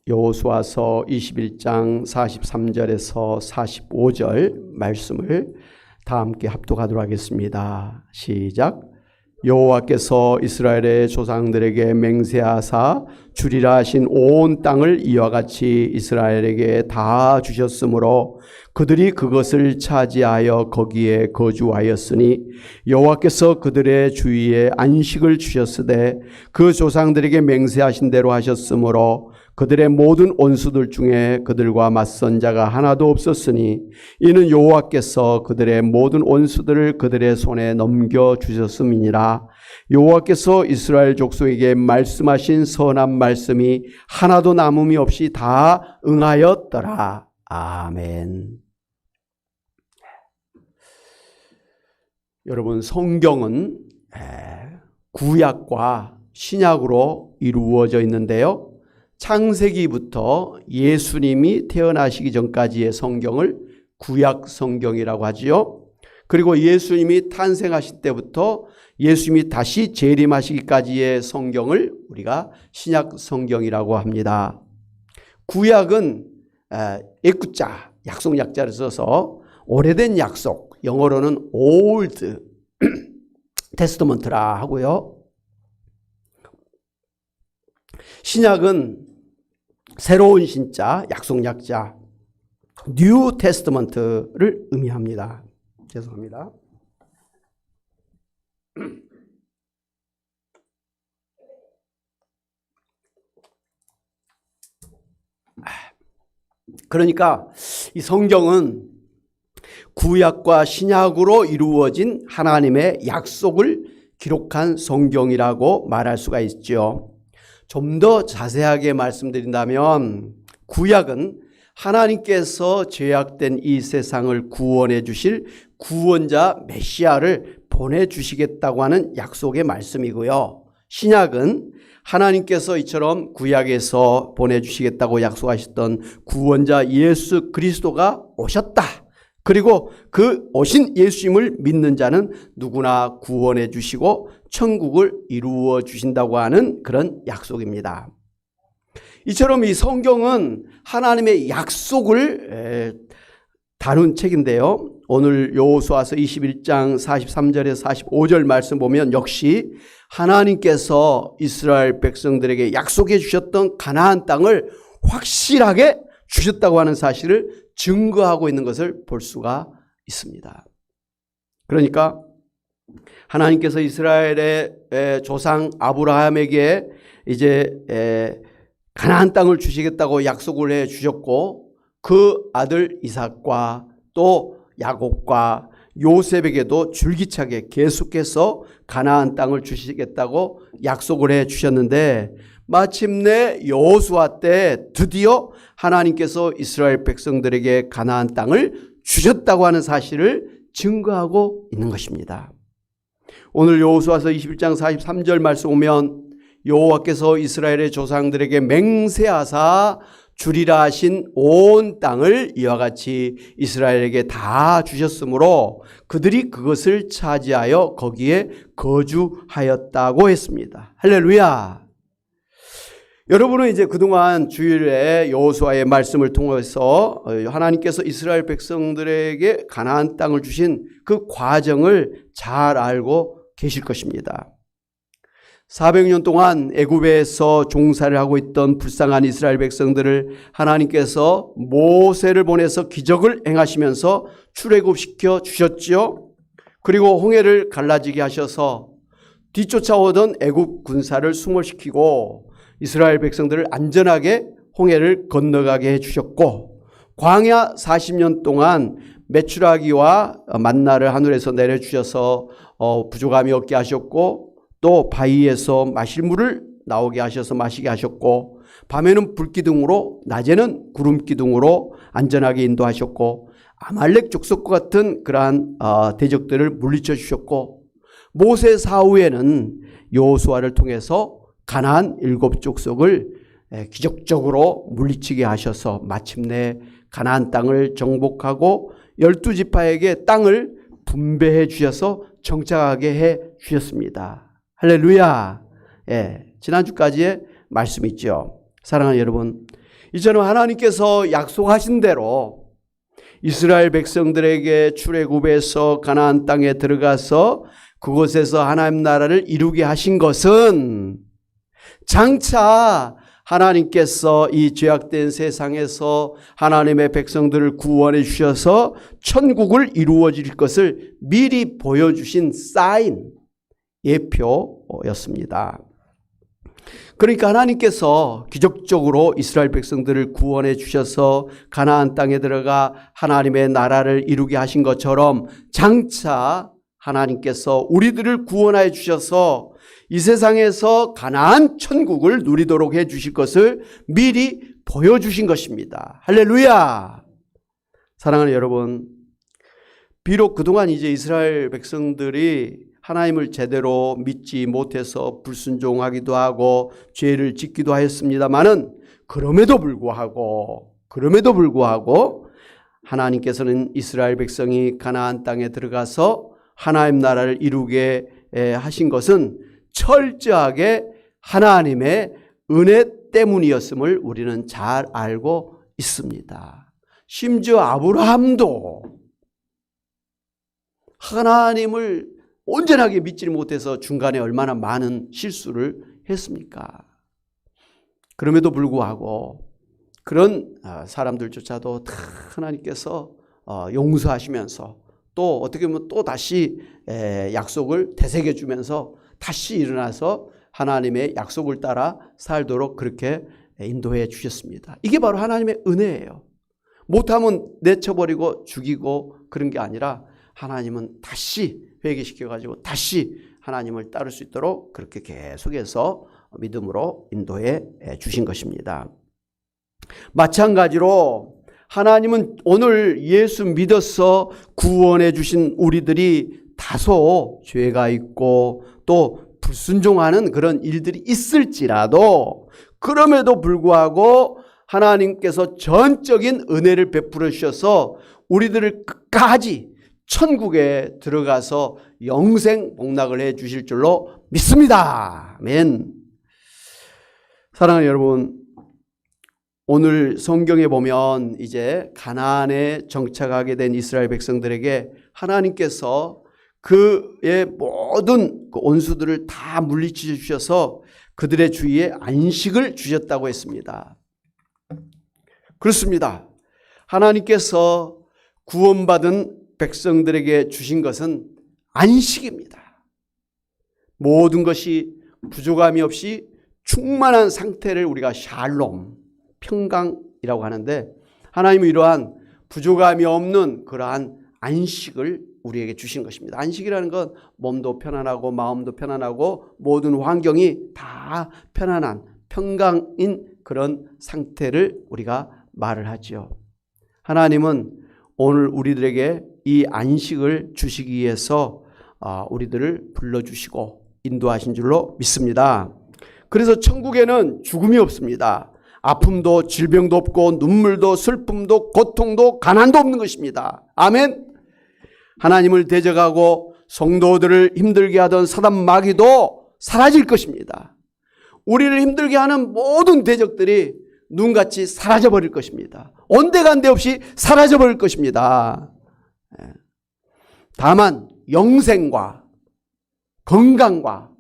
여호수아서 21장 43절에서 45절 말씀을 다 함께 합독하도록 하겠습니다. 시작. 여호와께서 이스라엘의 조상들에게 맹세하사 주리라 하신 온 땅을 이와 같이 이스라엘에게 다 주셨으므로 그들이 그것을 차지하여 거기에 거주하였으니 여호와께서 그들의 주위에 안식을 주셨으되 그 조상들에게 맹세하신 대로 하셨으므로 그들의 모든 원수들 중에 그들과 맞선 자가 하나도 없었으니 이는 여호와께서 그들의 모든 원수들을 그들의 손에 넘겨주셨음이니라. 여호와께서 이스라엘 족속에게 말씀하신 선한 말씀이 하나도 남음이 없이 다 응하였더라. 아멘. 여러분, 성경은 구약과 신약으로 이루어져 있는데요. 창세기부터 예수님이 태어나시기 전까지의 성경을 구약 성경이라고 하지요. 그리고 예수님이 탄생하실 때부터 예수님이 다시 재림하시기까지의 성경을 우리가 신약 성경이라고 합니다. 구약은 애구자, 약속 약자를 써서 오래된 약속, 영어로는 Old Testament라 하고요. 신약은 새로운 신자, 약속 약자, New Testament를 의미합니다. 죄송합니다. 그러니까 이 성경은 구약과 신약으로 이루어진 하나님의 약속을 기록한 성경이라고 말할 수가 있죠. 좀 더 자세하게 말씀드린다면 구약은 하나님께서 죄악된 이 세상을 구원해 주실 구원자 메시아를 보내주시겠다고 하는 약속의 말씀이고요. 신약은 하나님께서 이처럼 구약에서 보내주시겠다고 약속하셨던 구원자 예수 그리스도가 오셨다. 그리고 그 오신 예수님을 믿는 자는 누구나 구원해 주시고 천국을 이루어 주신다고 하는 그런 약속입니다. 이처럼 이 성경은 하나님의 약속을 다룬 책인데요. 오늘 여호수아서 21장 43절에서 45절 말씀 보면 역시 하나님께서 이스라엘 백성들에게 약속해 주셨던 가나안 땅을 확실하게 주셨다고 하는 사실을 증거하고 있는 것을 볼 수가 있습니다. 그러니까 하나님께서 이스라엘의 조상 아브라함에게 이제 가나안 땅을 주시겠다고 약속을 해 주셨고 그 아들 이삭과 또 야곱과 요셉에게도 줄기차게 계속해서 가나안 땅을 주시겠다고 약속을 해 주셨는데 마침내 여호수아 때 드디어 하나님께서 이스라엘 백성들에게 가나안 땅을 주셨다고 하는 사실을 증거하고 있는 것입니다. 오늘 여호수아서 21장 43절 말씀 보면 여호와께서 이스라엘의 조상들에게 맹세하사 주리라 하신 온 땅을 이와 같이 이스라엘에게 다 주셨으므로 그들이 그것을 차지하여 거기에 거주하였다고 했습니다. 할렐루야. 여러분은 이제 그동안 주일에 여호수아의 말씀을 통해서 하나님께서 이스라엘 백성들에게 가나안 땅을 주신 그 과정을 잘 알고 계실 것입니다. 400년 동안 애굽에서 종살이를 하고 있던 불쌍한 이스라엘 백성들을 하나님께서 모세를 보내서 기적을 행하시면서 출애굽시켜 주셨죠. 그리고 홍해를 갈라지게 하셔서 뒤쫓아오던 애굽 군사를 수몰시키고 이스라엘 백성들을 안전하게 홍해를 건너가게 해주셨고 광야 40년 동안 메추라기와 만나를 하늘에서 내려주셔서 부족함이 없게 하셨고 또 바위에서 마실 물을 나오게 하셔서 마시게 하셨고 밤에는 불기둥으로 낮에는 구름기둥으로 안전하게 인도하셨고 아말렉 족속과 같은 그러한 대적들을 물리쳐 주셨고 모세 사후에는 여호수아를 통해서 가나안 7족속을 기적적으로 물리치게 하셔서 마침내 가나안 땅을 정복하고 12지파에게 땅을 분배해 주셔서 정착하게 해 주셨습니다. 할렐루야. 지난주까지의 말씀 있죠. 사랑하는 여러분, 이제는 하나님께서 약속하신 대로 이스라엘 백성들에게 출애굽해서 가나안 땅에 들어가서 그곳에서 하나님 나라를 이루게 하신 것은 장차 하나님께서 이 죄악된 세상에서 하나님의 백성들을 구원해 주셔서 천국을 이루어질 것을 미리 보여주신 사인, 예표였습니다. 그러니까 하나님께서 기적적으로 이스라엘 백성들을 구원해 주셔서 가나안 땅에 들어가 하나님의 나라를 이루게 하신 것처럼 장차 하나님께서 우리들을 구원하여 주셔서 이 세상에서 가나안 천국을 누리도록 해 주실 것을 미리 보여주신 것입니다. 할렐루야! 사랑하는 여러분, 비록 그동안 이제 이스라엘 백성들이 하나님을 제대로 믿지 못해서 불순종하기도 하고 죄를 짓기도 하였습니다마는 그럼에도 불구하고 하나님께서는 이스라엘 백성이 가나안 땅에 들어가서 하나님 나라를 이루게 하신 것은 철저하게 하나님의 은혜 때문이었음을 우리는 잘 알고 있습니다. 심지어 아브라함도 하나님을 온전하게 믿지 못해서 중간에 얼마나 많은 실수를 했습니까? 그럼에도 불구하고 그런 사람들조차도 다 하나님께서 용서하시면서 또 어떻게 보면 또 다시 약속을 되새겨 주면서 다시 일어나서 하나님의 약속을 따라 살도록 그렇게 인도해 주셨습니다. 이게 바로 하나님의 은혜예요. 못하면 내쳐버리고 죽이고 그런 게 아니라 하나님은 다시 회개시켜가지고 다시 하나님을 따를 수 있도록 그렇게 계속해서 믿음으로 인도해 주신 것입니다. 마찬가지로 하나님은 오늘 예수 믿어서 구원해 주신 우리들이 다소 죄가 있고 또 불순종하는 그런 일들이 있을지라도 그럼에도 불구하고 하나님께서 전적인 은혜를 베풀어 주셔서 우리들을 끝까지 천국에 들어가서 영생 복락을 해 주실 줄로 믿습니다. 아멘. 사랑하는 여러분, 오늘 성경에 보면 이제 가나안에 정착하게 된 이스라엘 백성들에게 하나님께서 그의 모든 원수들을 다 물리쳐 주셔서 그들의 주위에 안식을 주셨다고 했습니다. 그렇습니다. 하나님께서 구원받은 백성들에게 주신 것은 안식입니다. 모든 것이 부족함이 없이 충만한 상태를 우리가 샬롬, 평강이라고 하는데 하나님은 이러한 부족함이 없는 그러한 안식을 우리에게 주신 것입니다. 안식이라는 건 몸도 편안하고 마음도 편안하고 모든 환경이 다 편안한 평강인 그런 상태를 우리가 말을 하죠. 하나님은 오늘 우리들에게 이 안식을 주시기 위해서 우리들을 불러주시고 인도하신 줄로 믿습니다. 그래서 천국에는 죽음이 없습니다. 아픔도 질병도 없고 눈물도 슬픔도 고통도 가난도 없는 것입니다. 아멘. 하나님을 대적하고 성도들을 힘들게 하던 사단 마귀도 사라질 것입니다. 우리를 힘들게 하는 모든 대적들이 눈같이 사라져버릴 것입니다. 온데간데 없이 사라져버릴 것입니다. 다만 영생과 건강과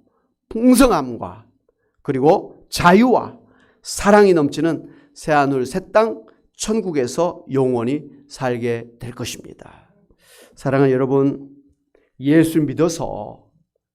풍성함과 그리고 자유와 사랑이 넘치는 새하늘 새 땅 천국에서 영원히 살게 될 것입니다. 사랑하는 여러분, 예수 믿어서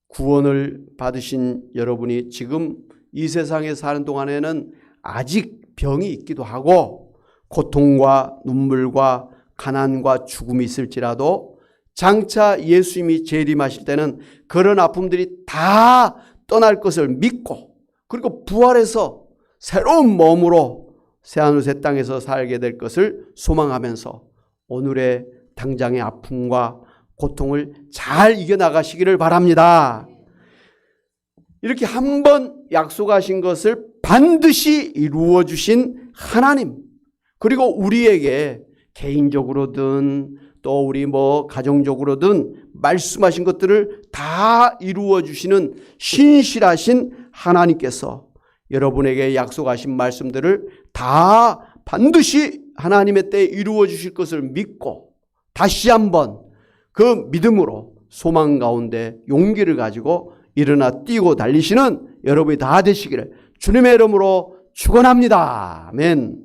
구원을 받으신 여러분이 지금 이 세상에 사는 동안에는 아직 병이 있기도 하고 고통과 눈물과 가난과 죽음이 있을지라도 장차 예수님이 재림하실 때는 그런 아픔들이 다 떠날 것을 믿고 그리고 부활해서 새로운 몸으로 새하늘 새 땅에서 살게 될 것을 소망하면서 오늘의 당장의 아픔과 고통을 잘 이겨나가시기를 바랍니다. 이렇게 한번 약속하신 것을 반드시 이루어 주신 하나님, 그리고 우리에게 개인적으로든 또 우리 가정적으로든 말씀하신 것들을 다 이루어 주시는 신실하신 하나님께서 여러분에게 약속하신 말씀들을 다 반드시 하나님의 때에 이루어 주실 것을 믿고 다시 한번 그 믿음으로 소망 가운데 용기를 가지고 일어나 뛰고 달리시는 여러분이 다 되시기를 주님의 이름으로 축원합니다. 아멘.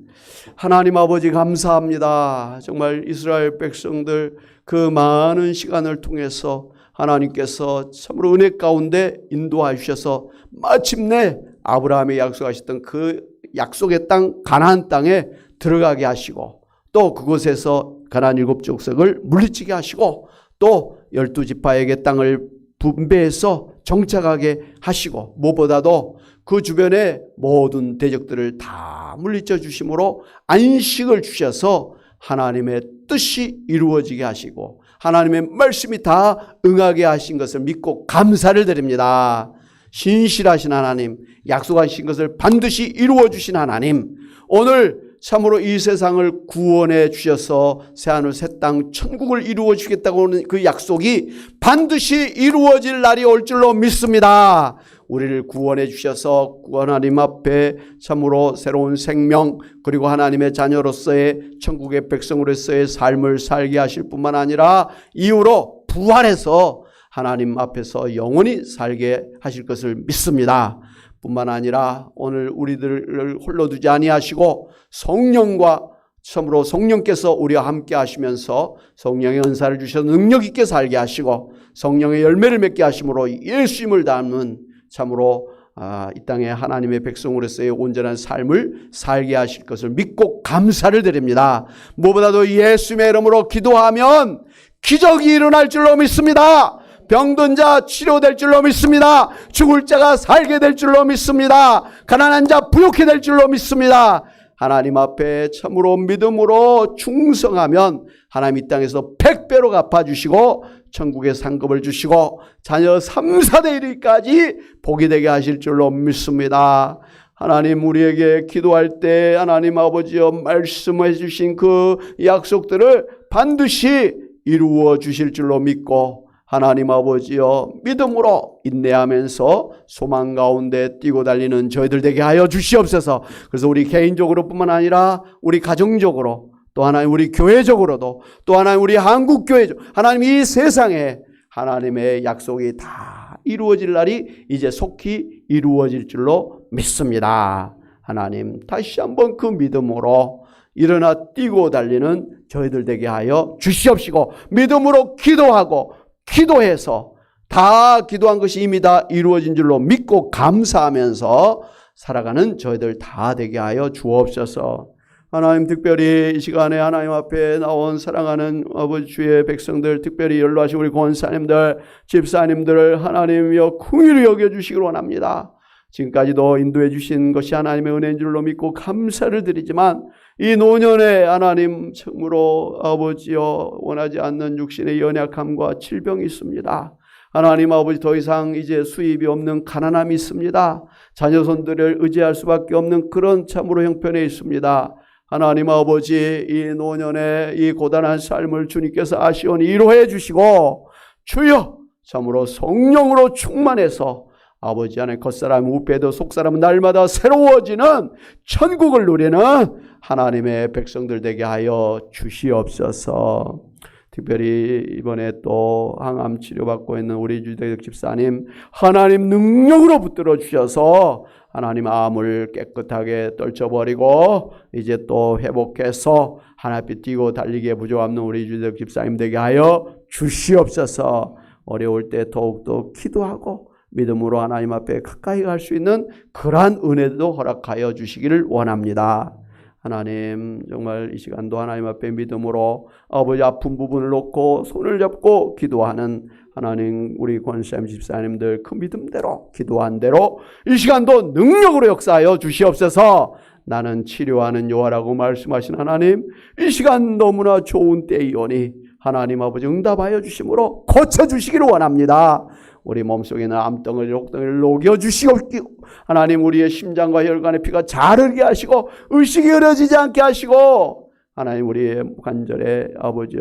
하나님 아버지 감사합니다. 정말 이스라엘 백성들 그 많은 시간을 통해서 하나님께서 참으로 은혜 가운데 인도하여 주셔서 마침내 아브라함이 약속하셨던 그 약속의 땅 가나안 땅에 들어가게 하시고 또 그곳에서 가나안 7족속을 물리치게 하시고 또 12지파에게 땅을 분배해서 정착하게 하시고 무엇보다도 그 주변의 모든 대적들을 다 물리쳐 주심으로 안식을 주셔서 하나님의 뜻이 이루어지게 하시고 하나님의 말씀이 다 응하게 하신 것을 믿고 감사를 드립니다. 신실하신 하나님, 약속하신 것을 반드시 이루어 주신 하나님, 오늘 참으로 이 세상을 구원해 주셔서 새하늘 새 땅 천국을 이루어 주겠다고 하는 그 약속이 반드시 이루어질 날이 올 줄로 믿습니다. 우리를 구원해 주셔서 하나님 앞에 참으로 새로운 생명 그리고 하나님의 자녀로서의 천국의 백성으로서의 삶을 살게 하실 뿐만 아니라 이후로 부활해서 하나님 앞에서 영원히 살게 하실 것을 믿습니다. 뿐만 아니라 오늘 우리들을 홀로 두지 아니하시고 성령과 참으로 성령께서 우리와 함께 하시면서 성령의 은사를 주셔서 능력 있게 살게 하시고 성령의 열매를 맺게 하심으로 예수님을 닮은 참으로 이 땅에 하나님의 백성으로서의 온전한 삶을 살게 하실 것을 믿고 감사를 드립니다. 무엇보다도 예수님의 이름으로 기도하면 기적이 일어날 줄로 믿습니다. 병든 자 치료될 줄로 믿습니다. 죽을 자가 살게 될 줄로 믿습니다. 가난한 자 부욕해 될 줄로 믿습니다. 하나님 앞에 참으로 믿음으로 충성하면 하나님 이 땅에서 100배로 갚아주시고 천국의 상급을 주시고 자녀 3, 4대 1위까지 복이 되게 하실 줄로 믿습니다. 하나님 우리에게 기도할 때 하나님 아버지여 말씀해 주신 그 약속들을 반드시 이루어 주실 줄로 믿고 하나님 아버지여 믿음으로 인내하면서 소망 가운데 뛰고 달리는 저희들 되게 하여 주시옵소서. 그래서 우리 개인적으로 뿐만 아니라 우리 가정적으로 또 하나님 우리 교회적으로도 또 하나님 우리 한국교회 하나님 이 세상에 하나님의 약속이 다 이루어질 날이 이제 속히 이루어질 줄로 믿습니다. 하나님 다시 한번 그 믿음으로 일어나 뛰고 달리는 저희들 되게 하여 주시옵시고 믿음으로 기도해서 다 기도한 것이 이미 다 이루어진 줄로 믿고 감사하면서 살아가는 저희들 다 되게 하여 주옵소서. 하나님 특별히 이 시간에 하나님 앞에 나온 사랑하는 아버지 주의 백성들 특별히 연로하신 우리 권사님들 집사님들을 하나님이여 긍휼히 여겨주시길 원합니다. 지금까지도 인도해 주신 것이 하나님의 은혜인 줄로 믿고 감사를 드리지만 이 노년에 하나님 참으로 아버지여 원하지 않는 육신의 연약함과 질병이 있습니다. 하나님 아버지 더 이상 이제 수입이 없는 가난함이 있습니다. 자녀손들을 의지할 수밖에 없는 그런 참으로 형편에 있습니다. 하나님 아버지 이 노년에 이 고단한 삶을 주님께서 아시오니 위로해 주시고 주여 참으로 성령으로 충만해서 아버지 안에 겉사람 우패도 속사람은 날마다 새로워지는 천국을 누리는 하나님의 백성들 되게 하여 주시옵소서. 특별히 이번에 또 항암 치료받고 있는 우리 주대적 집사님 하나님 능력으로 붙들어 주셔서 하나님 암을 깨끗하게 떨쳐버리고 이제 또 회복해서 하나빛 뛰고 달리기에 부족없는 우리 주대적 집사님 되게 하여 주시옵소서. 어려울 때 더욱더 기도하고 믿음으로 하나님 앞에 가까이 갈 수 있는 그러한 은혜도 허락하여 주시기를 원합니다. 하나님 정말 이 시간도 하나님 앞에 믿음으로 아버지 아픈 부분을 놓고 손을 잡고 기도하는 하나님 우리 권사님 집사님들 그 믿음대로 기도한 대로 이 시간도 능력으로 역사하여 주시옵소서. 나는 치료하는 여호와라고 말씀하신 하나님 이 시간 너무나 좋은 때이오니 하나님 아버지 응답하여 주심으로 고쳐주시기를 원합니다. 우리 몸속에 있는 암덩어리, 옥덩이를 녹여주시고 하나님 우리의 심장과 혈관의 피가 잘 흐르게 하시고 의식이 흐려지지 않게 하시고 하나님 우리의 관절에 아버지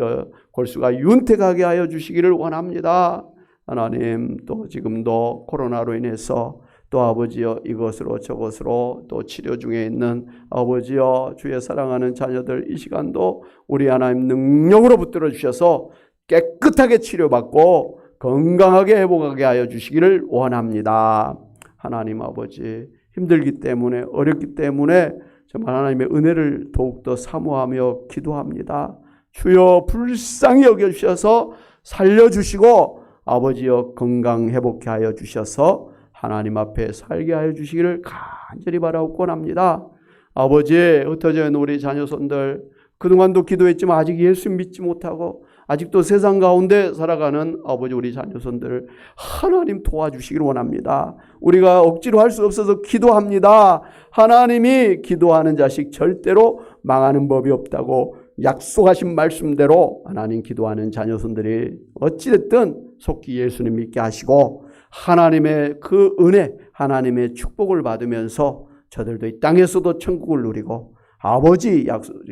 골수가 윤택하게 하여 주시기를 원합니다. 하나님 또 지금도 코로나로 인해서 또 아버지여 이것으로 저것으로 또 치료 중에 있는 아버지여 주의 사랑하는 자녀들 이 시간도 우리 하나님 능력으로 붙들어 주셔서 깨끗하게 치료받고 건강하게 회복하게 하여 주시기를 원합니다. 하나님 아버지 힘들기 때문에 어렵기 때문에 정말 하나님의 은혜를 더욱더 사모하며 기도합니다. 주여 불쌍히 여겨주셔서 살려주시고 아버지여 건강 회복케 하여 주셔서 하나님 앞에 살게 하여 주시기를 간절히 바라고 원합니다. 아버지 흩어져 있는 우리 자녀손들 그동안도 기도했지만 아직 예수 믿지 못하고 아직도 세상 가운데 살아가는 아버지 우리 자녀손들을 하나님 도와주시기를 원합니다. 우리가 억지로 할 수 없어서 기도합니다. 하나님이 기도하는 자식 절대로 망하는 법이 없다고 약속하신 말씀대로 하나님 기도하는 자녀손들이 어찌됐든 속히 예수님 믿게 하시고 하나님의 그 은혜, 하나님의 축복을 받으면서 저들도 이 땅에서도 천국을 누리고 아버지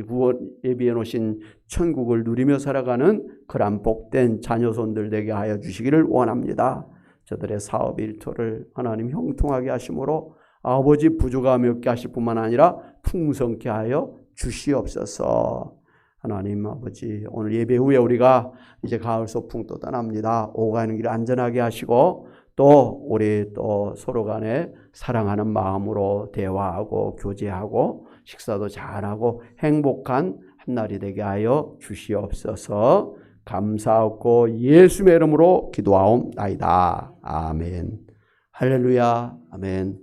구원 예비해 놓으신 천국을 누리며 살아가는 그런 복된 자녀손들 되게 하여 주시기를 원합니다. 저들의 사업 일터를 하나님 형통하게 하심으로 아버지 부족함이 없게 하실 뿐만 아니라 풍성케 하여 주시옵소서. 하나님 아버지 오늘 예배 후에 우리가 이제 가을 소풍 또 떠납니다. 오고 가는 길 안전하게 하시고 또 우리 또 서로 간에 사랑하는 마음으로 대화하고 교제하고 식사도 잘하고 행복한 한 날이 되게 하여 주시옵소서. 감사하고 예수의 이름으로 기도하옵나이다. 아멘. 할렐루야. 아멘.